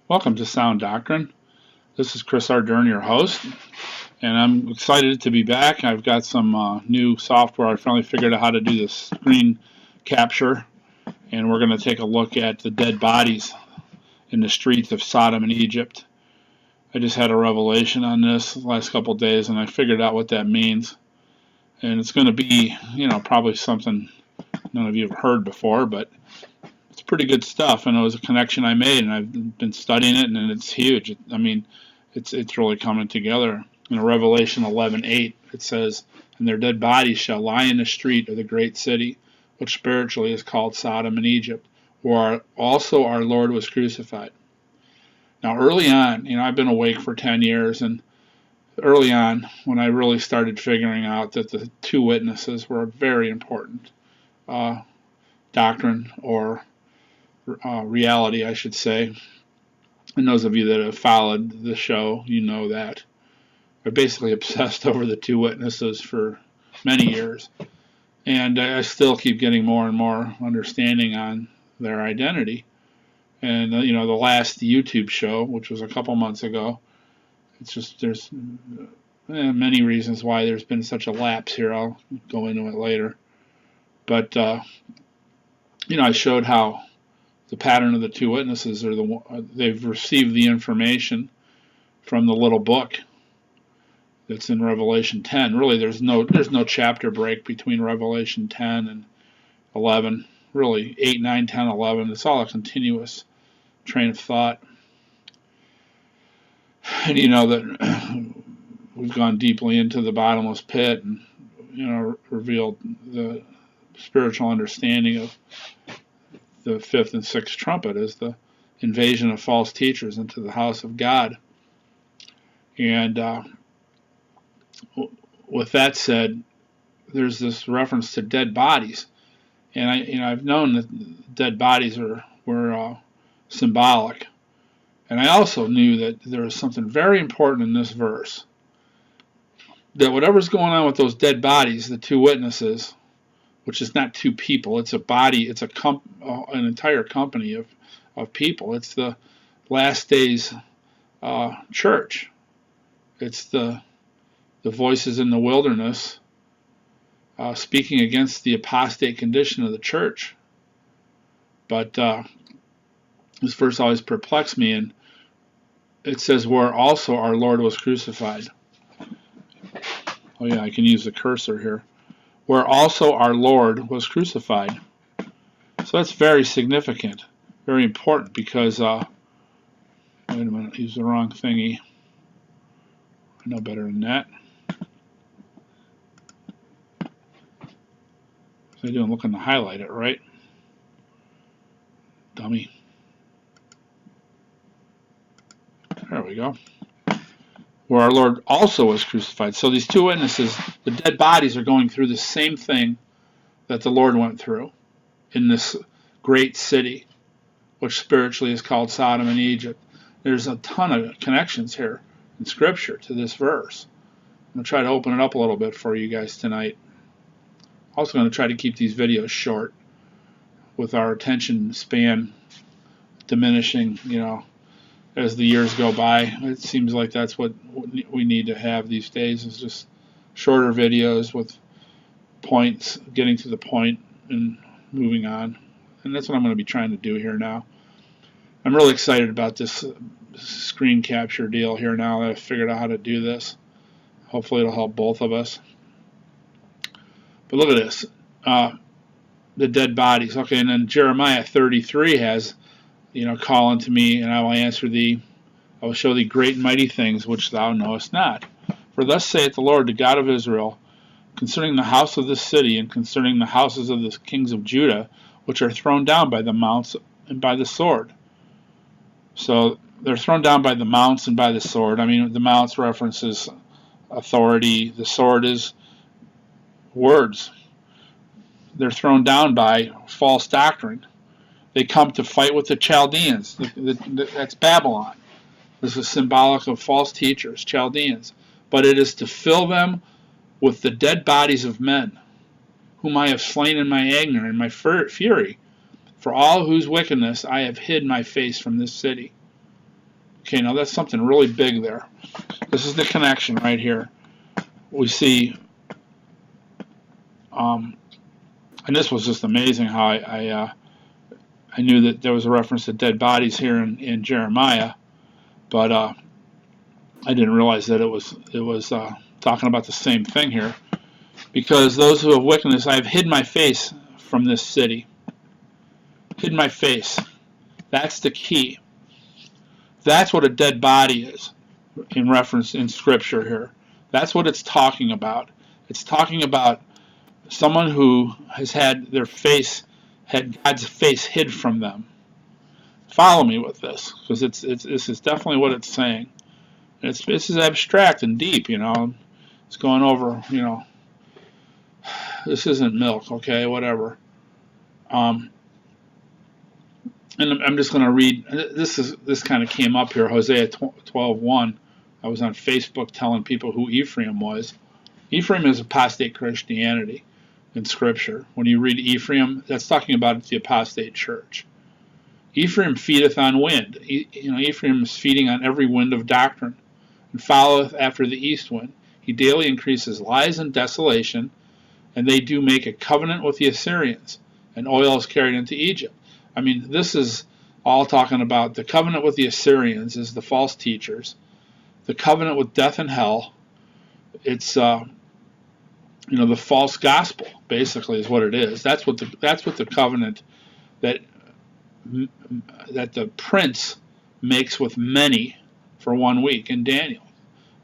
Welcome to Sound Doctrine. This is Chris Ardern, your host, and I'm excited to be back. I've got some new software. I finally figured out how to do the screen capture, and we're going to take a look at the dead bodies in the streets of Sodom and Egypt. I just had a revelation on this the last couple of days, and I figured out what that means. And it's going to be, probably something none of you have heard before, but it's pretty good stuff, and it was a connection I made, and I've been studying it, and it's huge. It's really coming together. In Revelation 11:8, it says, "And their dead bodies shall lie in the street of the great city, which spiritually is called Sodom and Egypt, where also our Lord was crucified." Now, early on, I've been awake for 10 years, and early on, when I really started figuring out that the two witnesses were a very important doctrine or reality, I should say. And those of you that have followed the show, you know that. I'm basically obsessed over the two witnesses for many years. And I still keep getting more and more understanding on their identity. And, the last YouTube show, which was a couple months ago, there's many reasons why there's been such a lapse here. I'll go into it later. But, I showed how the pattern of the two witnesses they've received the information from the little book that's in Revelation 10. Really, there's no chapter break between Revelation 10 and 11. Really, 8, 9, 10, 11. It's all a continuous train of thought. And that we've gone deeply into the bottomless pit and revealed the spiritual understanding of the fifth and sixth trumpet is the invasion of false teachers into the house of God. And with that said, there's this reference to dead bodies, and I've known that dead bodies were symbolic, and I also knew that there was something very important in this verse, that whatever's going on with those dead bodies, the two witnesses, which is not two people, it's a body, it's an entire company of people. It's the last days church. It's the voices in the wilderness speaking against the apostate condition of the church. But this verse always perplexed me, and it says, "Where also our Lord was crucified." Oh yeah, I can use the cursor here. Where also our Lord was crucified. So that's very significant, very important, because, wait a minute, I used the wrong thingy. I know better than that. So I do, I'm looking to highlight it, right? Dummy. There we go. Where our Lord also was crucified. So these two witnesses, the dead bodies, are going through the same thing that the Lord went through in this great city, which spiritually is called Sodom and Egypt. There's a ton of connections here in Scripture to this verse. I'm going to try to open it up a little bit for you guys tonight. Also going to try to keep these videos short with our attention span diminishing, as the years go by. It seems like that's what we need to have these days, is just shorter videos with points, getting to the point and moving on. And that's what I'm going to be trying to do here now. I'm really excited about this screen capture deal here now that I've figured out how to do this. Hopefully it'll help both of us. But look at this. The dead bodies. Okay, and then Jeremiah 33 has, call unto me, and I will answer thee. I will show thee great and mighty things which thou knowest not. For thus saith the Lord, the God of Israel, concerning the house of this city, and concerning the houses of the kings of Judah, which are thrown down by the mounts and by the sword. So they're thrown down by the mounts and by the sword. I mean, the mounts references authority. The sword is words. They're thrown down by false doctrine. They come to fight with the Chaldeans. That's Babylon. This is symbolic of false teachers, Chaldeans. But it is to fill them with the dead bodies of men, whom I have slain in my anger and my fury, for all whose wickedness I have hid my face from this city. Okay, now that's something really big there. This is the connection right here. We see, and this was just amazing how I knew that there was a reference to dead bodies here in Jeremiah, but I didn't realize that it was talking about the same thing here. Because those who have wickedness, I have hid my face from this city. Hid my face. That's the key. That's what a dead body is in reference in Scripture here. That's what it's talking about. It's talking about someone who has had God's face hid from them. Follow me with this, because this is definitely what it's saying. And this is abstract and deep, It's going over, This isn't milk, okay, whatever. And I'm just going to read. This kind of came up here, Hosea 12:1. I was on Facebook telling people who Ephraim was. Ephraim is apostate Christianity in Scripture. When you read Ephraim, that's talking about the apostate church. Ephraim feedeth on wind. Ephraim is feeding on every wind of doctrine, and followeth after the east wind. He daily increases lies and desolation, and they do make a covenant with the Assyrians, and oil is carried into Egypt. I mean, this is all talking about the covenant with the Assyrians is the false teachers. The covenant with death and hell, it's the false gospel basically is what it is. That's what the covenant that the prince makes with many for 1 week in Daniel.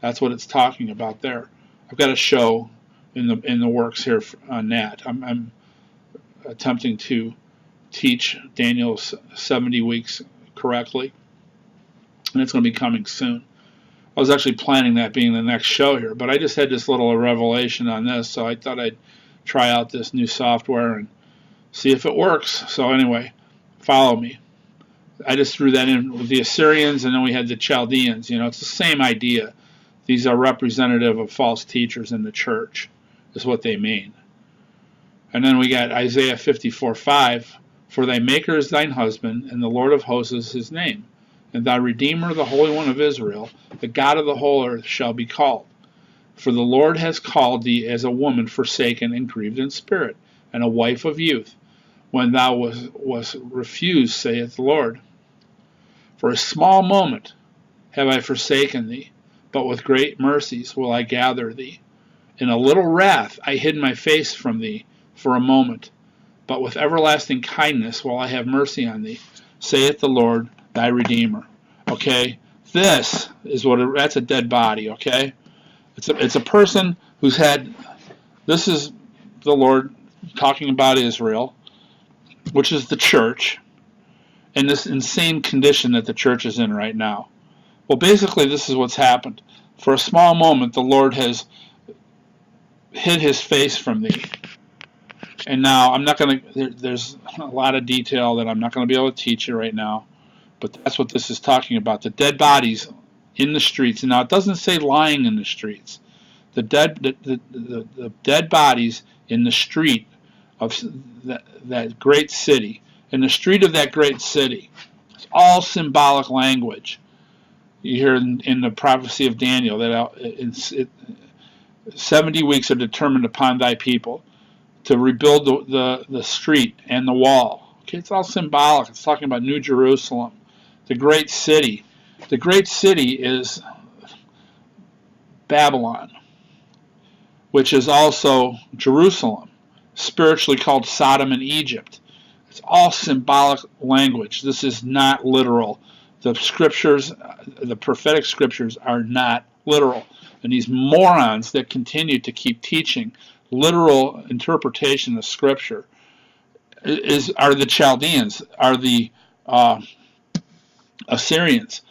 That's what it's talking about there. I've got a show in the works here on that. I'm attempting to teach Daniel's 70 weeks correctly, and it's going to be coming soon. I was actually planning that being the next show here, but I just had this little revelation on this, so I thought I'd try out this new software and see if it works. So anyway, follow me. I just threw that in with the Assyrians, and then we had the Chaldeans. It's the same idea. These are representative of false teachers in the church, is what they mean. And then we got Isaiah 54:5. For thy Maker is thine husband, and the Lord of hosts is his name. And thy Redeemer, the Holy One of Israel, the God of the whole earth, shall be called. For the Lord has called thee as a woman forsaken and grieved in spirit, and a wife of youth, when thou was refused, saith the Lord. For a small moment have I forsaken thee, but with great mercies will I gather thee. In a little wrath I hid my face from thee for a moment, but with everlasting kindness will I have mercy on thee, saith the Lord thy Redeemer. Okay, this is that's a dead body. Okay, it's a person who's had. This is the Lord talking about Israel, which is the church, in this insane condition that the church is in right now. Well, basically, this is what's happened. For a small moment, the Lord has hid his face from thee. And now, I'm not going to, there's a lot of detail that I'm not going to be able to teach you right now, but that's what this is talking about. The dead bodies in the streets. And now, it doesn't say lying in the streets. The dead bodies in the street of that great city. In the street of that great city. It's all symbolic language. You hear in the prophecy of Daniel that 70 weeks are determined upon thy people to rebuild the street and the wall. Okay, it's all symbolic. It's talking about New Jerusalem, the great city. The great city is Babylon, which is also Jerusalem, spiritually called Sodom and Egypt. It's all symbolic language. This is not literal. The scriptures, the prophetic scriptures, are not literal. And these morons that continue to keep teaching literal interpretation of scripture are the Chaldeans, are the Assyrians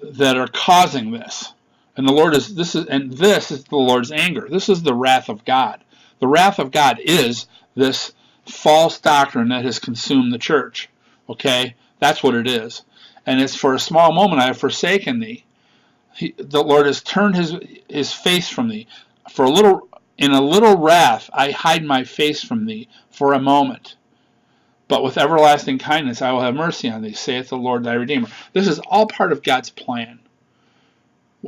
that are causing this. And this is the Lord's anger. This is the wrath of God. The wrath of God is this false doctrine that has consumed the church. Okay? That's what it is. And it's for a small moment I have forsaken thee. The Lord has turned his face from thee. In a little wrath I hide my face from thee for a moment. But with everlasting kindness I will have mercy on thee, saith the Lord thy Redeemer. This is all part of God's plan.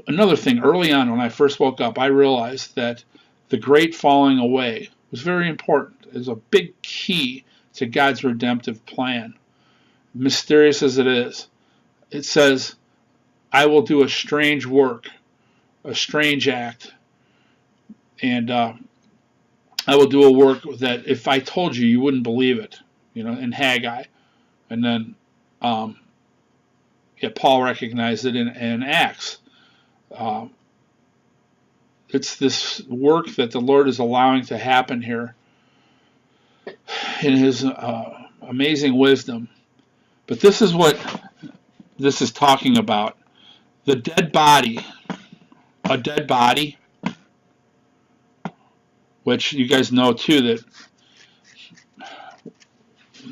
Another thing, early on when I first woke up, I realized that the great falling away was very important. It's a big key to God's redemptive plan. Mysterious as it is, it says, I will do a strange work, a strange act, and I will do a work that if I told you, you wouldn't believe it, in Haggai. And then Paul recognized it in Acts. It's this work that the Lord is allowing to happen here in his amazing wisdom. But this is what this is talking about. The dead body, a dead body, which you guys know too that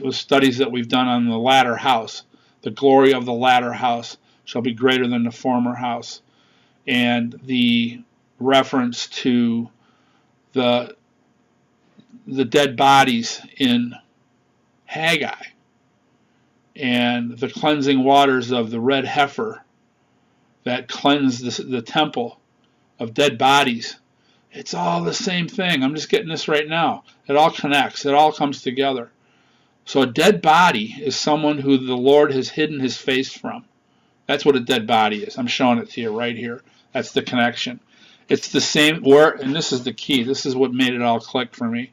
the studies that we've done on the latter house, the glory of the latter house shall be greater than the former house. And the reference to the dead bodies in Haggai and the cleansing waters of the red heifer that cleansed the temple of dead bodies. It's all the same thing. I'm just getting this right now. It all connects. It all comes together. So a dead body is someone who the Lord has hidden his face from. That's what a dead body is. I'm showing it to you right here. That's the connection. It's the same and this is the key. This is what made it all click for me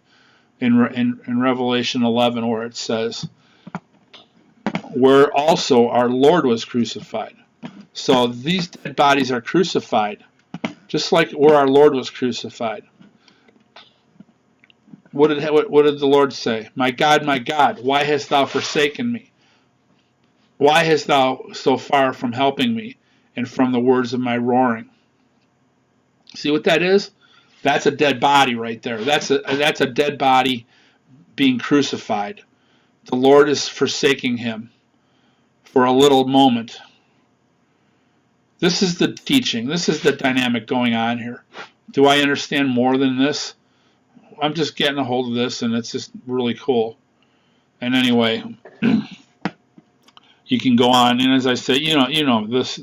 in Revelation 11, where it says, where also our Lord was crucified. So these dead bodies are crucified, just like where our Lord was crucified. What did the Lord say? My God, why hast thou forsaken me? Why hast thou so far from helping me and from the words of my roaring? See what that is? That's a dead body right there. That's a dead body being crucified. The Lord is forsaking him for a little moment. This is the teaching. This is the dynamic going on here. Do I understand more than this? I'm just getting a hold of this, and it's just really cool. And anyway, you can go on, and as I say, this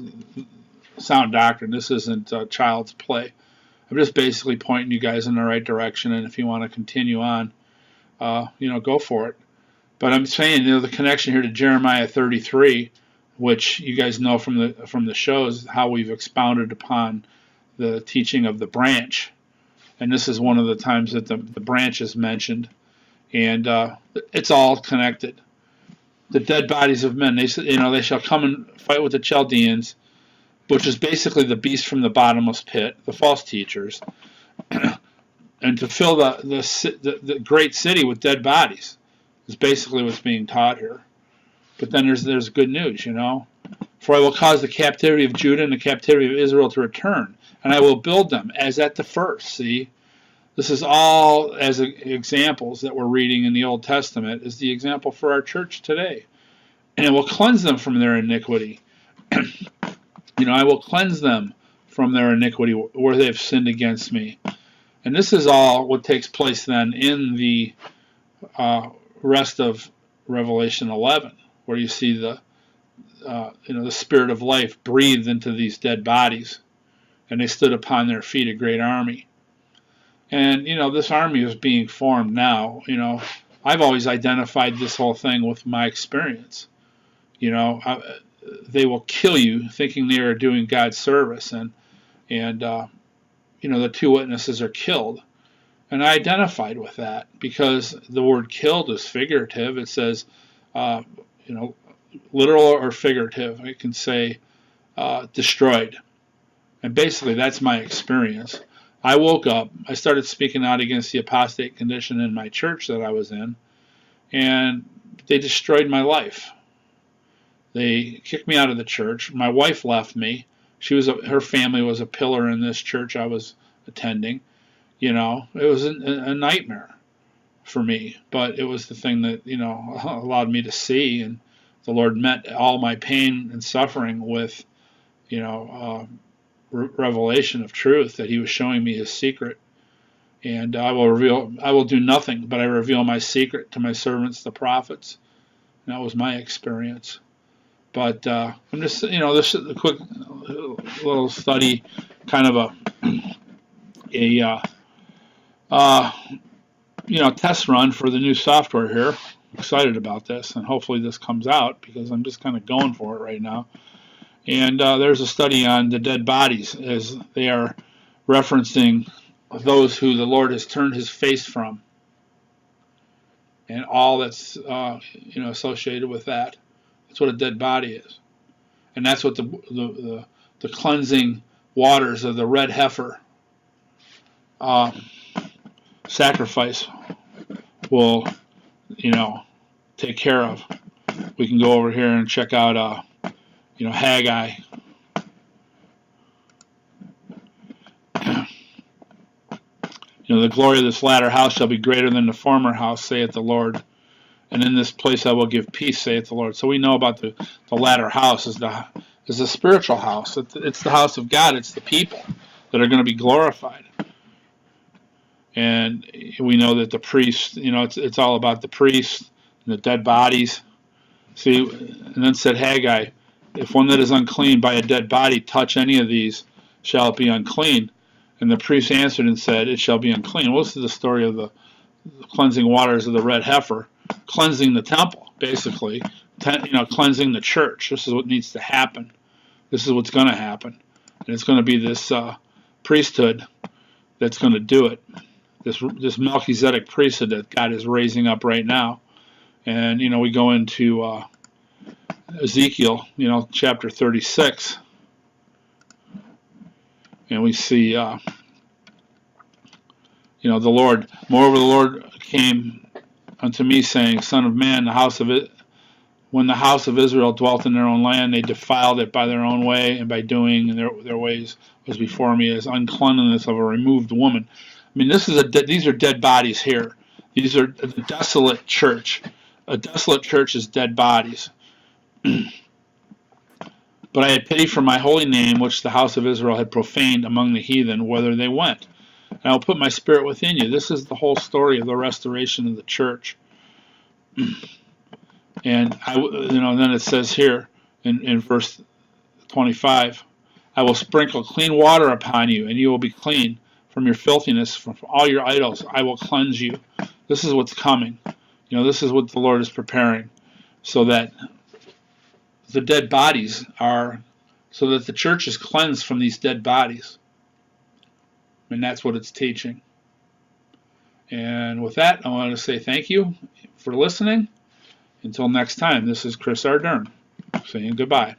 sound doctrine. This isn't child's play. I'm just basically pointing you guys in the right direction, and if you want to continue on, go for it. But I'm saying, the connection here to Jeremiah 33, which you guys know from the shows, how we've expounded upon the teaching of the branch. And this is one of the times that the branch is mentioned. And it's all connected. The dead bodies of men, they shall come and fight with the Chaldeans, which is basically the beast from the bottomless pit, the false teachers, and to fill the great city with dead bodies is basically what's being taught here. But then there's good news, For I will cause the captivity of Judah and the captivity of Israel to return, and I will build them as at the first. See, this is all as examples that we're reading in the Old Testament is the example for our church today. And it will cleanse them from their iniquity. I will cleanse them from their iniquity where they have sinned against me. And this is all what takes place then in the rest of Revelation 11, where you see the spirit of life breathed into these dead bodies, and they stood upon their feet, a great army. And this army is being formed now. I've always identified this whole thing with my experience. They will kill you thinking they are doing God's service, and the two witnesses are killed. And I identified with that because the word killed is figurative. It says, literal or figurative. It can say destroyed. And basically that's my experience. I woke up, I started speaking out against the apostate condition in my church that I was in, and they destroyed my life. They kicked me out of the church. My wife left me. Her family was a pillar in this church I was attending. It was a nightmare for me, but it was the thing that, allowed me to see, and the Lord met all my pain and suffering with, revelation of truth, that he was showing me his secret. And I will do nothing, but I reveal my secret to my servants, the prophets. That was my experience. But I'm just, this is a quick little study, kind of a test run for the new software here. I'm excited about this, and hopefully this comes out because I'm just kind of going for it right now. And there's a study on the dead bodies, as they are referencing those who the Lord has turned his face from, and all that's associated with that. That's what a dead body is, and that's what the cleansing waters of the red heifer sacrifice will take care of. We can go over here and check out Haggai. The glory of this latter house shall be greater than the former house, saith the Lord. And in this place I will give peace, saith the Lord. So we know about the latter house is the spiritual house. It's the house of God. It's the people that are going to be glorified. And we know that the priest, it's all about the priest and the dead bodies. See, and then said Haggai, if one that is unclean by a dead body touch any of these, shall it be unclean? And the priest answered and said, it shall be unclean. Well, this is the story of the cleansing waters of the red heifer, cleansing the temple, basically, cleansing the church. This is what needs to happen. This is what's going to happen. And it's going to be this priesthood that's going to do it. This Melchizedek priesthood that God is raising up right now. And, we go into Ezekiel, chapter 36. And we see, the Lord, moreover, the Lord came unto me, saying, Son of man, when the house of Israel dwelt in their own land, they defiled it by their own way, and by doing their ways was before me as uncleanness of a removed woman. I mean, these are dead bodies here. These are the desolate church. A desolate church is dead bodies. But I had pity for my holy name, which the house of Israel had profaned among the heathen, whither they went. And I will put my spirit within you. This is the whole story of the restoration of the church. And then it says here in verse 25, I will sprinkle clean water upon you, and you will be clean from your filthiness, from all your idols. I will cleanse you. This is what's coming. This is what the Lord is preparing, so that the dead bodies so that the church is cleansed from these dead bodies. And that's what it's teaching. And with that, I want to say thank you for listening. Until next time, this is Chris Ardern saying goodbye.